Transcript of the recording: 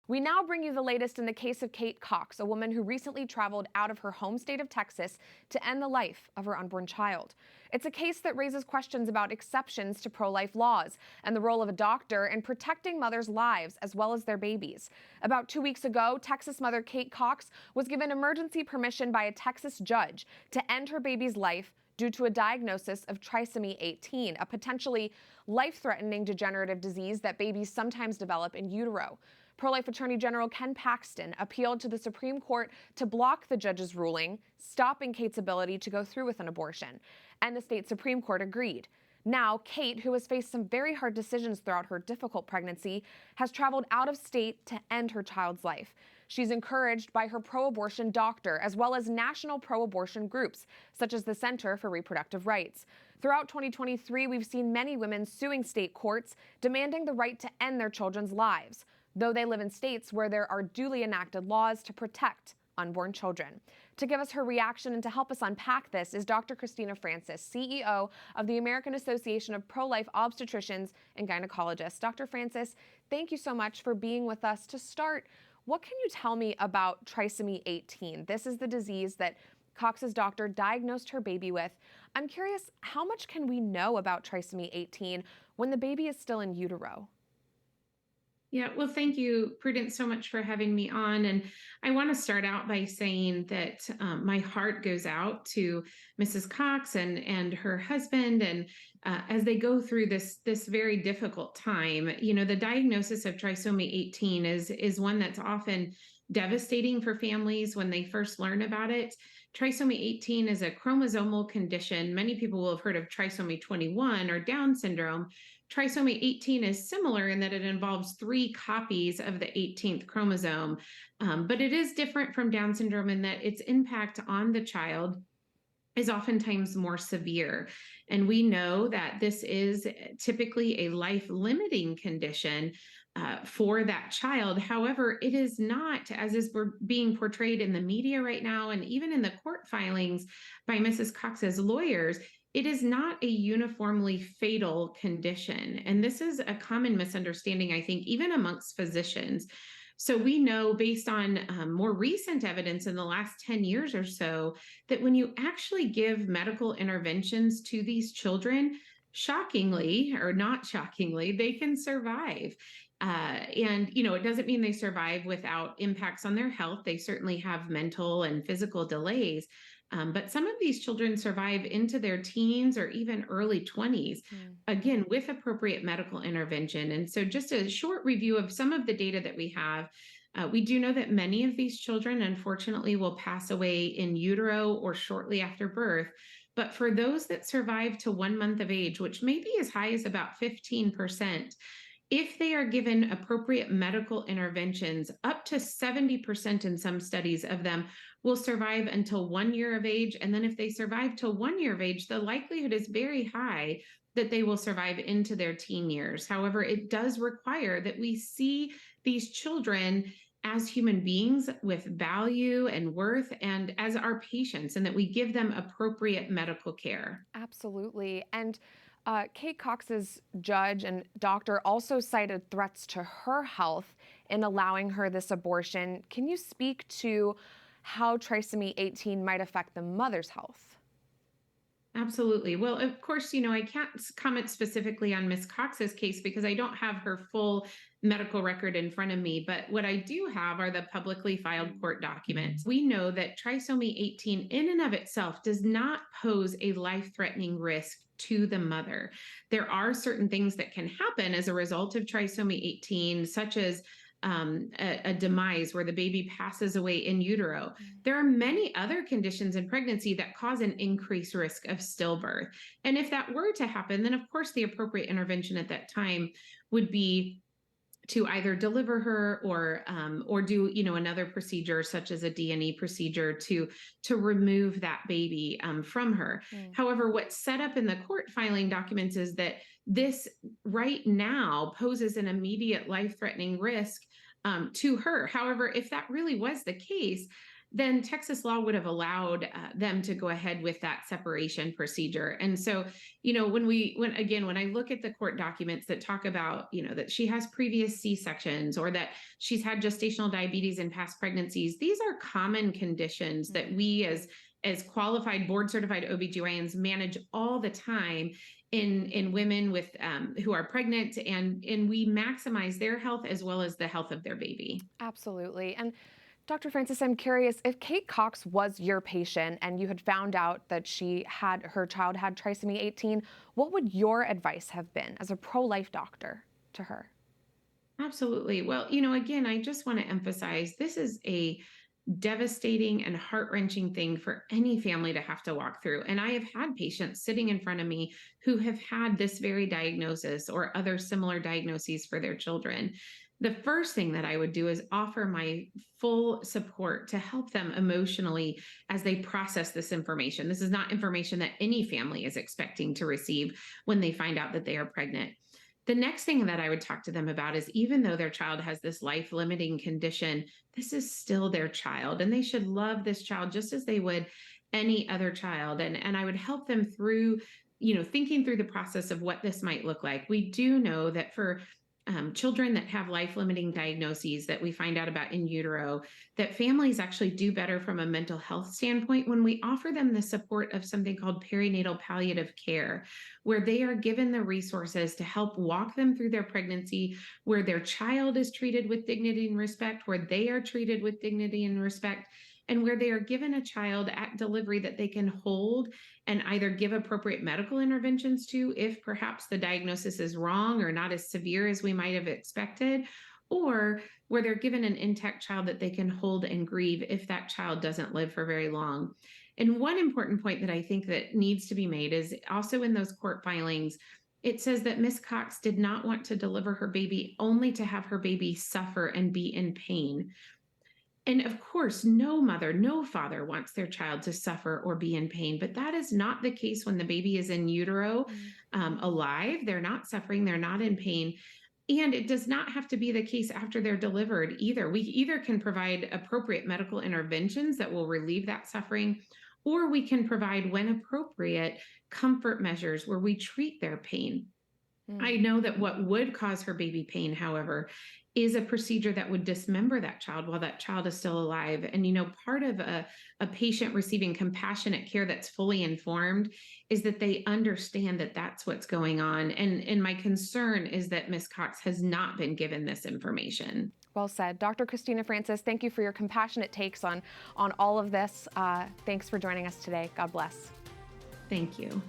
We now bring you the latest in the case of Kate Cox, a woman who recently traveled out of her home state of Texas to end the life of her unborn child. It's a case that raises questions about exceptions to pro-life laws and the role of a doctor in protecting mothers' lives as well as their babies. About 2 weeks ago, Texas mother Kate Cox was given emergency permission by a Texas judge to end her baby's life due to a diagnosis of Trisomy 18, a potentially life-threatening degenerative disease that babies sometimes develop in utero. Pro-life Attorney General Ken Paxton appealed to the Supreme Court to block the judge's ruling, stopping Kate's ability to go through with an abortion. And the state Supreme Court agreed. Now, Kate, who has faced some very hard decisions throughout her difficult pregnancy, has traveled out of state to end her child's life. She's encouraged by her pro-abortion doctor, as well as national pro-abortion groups, such as the Center for Reproductive Rights. Throughout 2023, we've seen many women suing state courts, demanding the right to end their children's lives, though they live in states where there are duly enacted laws to protect unborn children. To give us her reaction and to help us unpack this is Dr. Christina Francis, CEO of the American Association of Pro-Life Obstetricians and Gynecologists. Dr. Francis, thank you so much for being with us. To start, what can you tell me about Trisomy 18? This is the disease that Cox's doctor diagnosed her baby with. I'm curious, how much can we know about Trisomy 18 when the baby is still in utero? Yeah, well, thank you, Prudence, so much for having me on. And I want to start out by saying that my heart goes out to Mrs. Cox and her husband, and as they go through this very difficult time. The diagnosis of trisomy 18 is one that's often devastating for families when they first learn about it. Trisomy 18 is a chromosomal condition. Many people will have heard of trisomy 21 or Down syndrome. Trisomy 18 is similar in that it involves 3 copies of the 18th chromosome, but it is different from Down syndrome in that its impact on the child is oftentimes more severe. And we know that this is typically a life-limiting condition for that child. However, it is not, as is being portrayed in the media right now, and even in the court filings by Mrs. Cox's lawyers, it is not a uniformly fatal condition. And this is a common misunderstanding, I think, even amongst physicians. So we know, based on more recent evidence in the last 10 years or so, that when you actually give medical interventions to these children, shockingly or not shockingly, they can survive. And it doesn't mean they survive without impacts on their health. They certainly have mental and physical delays. But some of these children survive into their teens or even early 20s, again, with appropriate medical intervention. And so just a short review of some of the data that we have. We do know that many of these children, unfortunately, will pass away in utero or shortly after birth. But for those that survive to 1 month of age, which may be as high as about 15%, if they are given appropriate medical interventions, up to 70% in some studies of them will survive until 1 year of age. And then if they survive till 1 year of age, the likelihood is very high that they will survive into their teen years. However, it does require that we see these children as human beings with value and worth and as our patients, and that we give them appropriate medical care. Absolutely. And Kate Cox's judge and doctor also cited threats to her health in allowing her this abortion. Can you speak to how trisomy 18 might affect the mother's health? Absolutely. Well, of course, I can't comment specifically on Miss Cox's case because I don't have her full medical record in front of me. But what I do have are the publicly filed court documents. We know that trisomy 18 in and of itself does not pose a life-threatening risk to the mother. There are certain things that can happen as a result of trisomy 18, such as a demise where the baby passes away in utero. There are many other conditions in pregnancy that cause an increased risk of stillbirth. And if that were to happen, then of course the appropriate intervention at that time would be to either deliver her or do another procedure such as a D&E procedure to remove that baby from her. However, what's set up in the court filing documents is that this right now poses an immediate life-threatening risk to her. However, if that really was the case, then Texas law would have allowed them to go ahead with that separation procedure. And so, when I look at the court documents that talk about, that she has previous C-sections or that she's had gestational diabetes in past pregnancies, these are common conditions that we as qualified board certified OB/GYNs manage all the time in women with who are pregnant, and we maximize their health as well as the health of their baby. Absolutely. And Dr. Francis, I'm curious, if Kate Cox was your patient and you had found out that her child had trisomy 18, what would your advice have been as a pro-life doctor to her? Absolutely. Well, again, I just want to emphasize this is a devastating and heart-wrenching thing for any family to have to walk through. And I have had patients sitting in front of me who have had this very diagnosis or other similar diagnoses for their children. The first thing that I would do is offer my full support to help them emotionally as they process this information. This is not information that any family is expecting to receive when they find out that they are pregnant. The next thing that I would talk to them about is, even though their child has this life limiting condition, this is still their child, and they should love this child just as they would any other child. And I would help them through, thinking through the process of what this might look like. We do know that for children that have life limiting diagnoses that we find out about in utero, that families actually do better from a mental health standpoint when we offer them the support of something called perinatal palliative care, where they are given the resources to help walk them through their pregnancy, where their child is treated with dignity and respect, where they are treated with dignity and respect, and where they are given a child at delivery that they can hold and either give appropriate medical interventions to if perhaps the diagnosis is wrong or not as severe as we might have expected, or where they're given an intact child that they can hold and grieve if that child doesn't live for very long. And one important point that I think that needs to be made is also in those court filings, it says that Miss Cox did not want to deliver her baby only to have her baby suffer and be in pain. And of course, no mother, no father wants their child to suffer or be in pain, but that is not the case when the baby is in utero, alive. They're not suffering, they're not in pain. And it does not have to be the case after they're delivered either. We either can provide appropriate medical interventions that will relieve that suffering, or we can provide, when appropriate, comfort measures where we treat their pain. I know that what would cause her baby pain, however, is a procedure that would dismember that child while that child is still alive. And, part of a patient receiving compassionate care that's fully informed is that they understand that that's what's going on. And my concern is that Ms. Cox has not been given this information. Well said. Dr. Christina Francis, thank you for your compassionate takes on all of this. Thanks for joining us today. God bless. Thank you.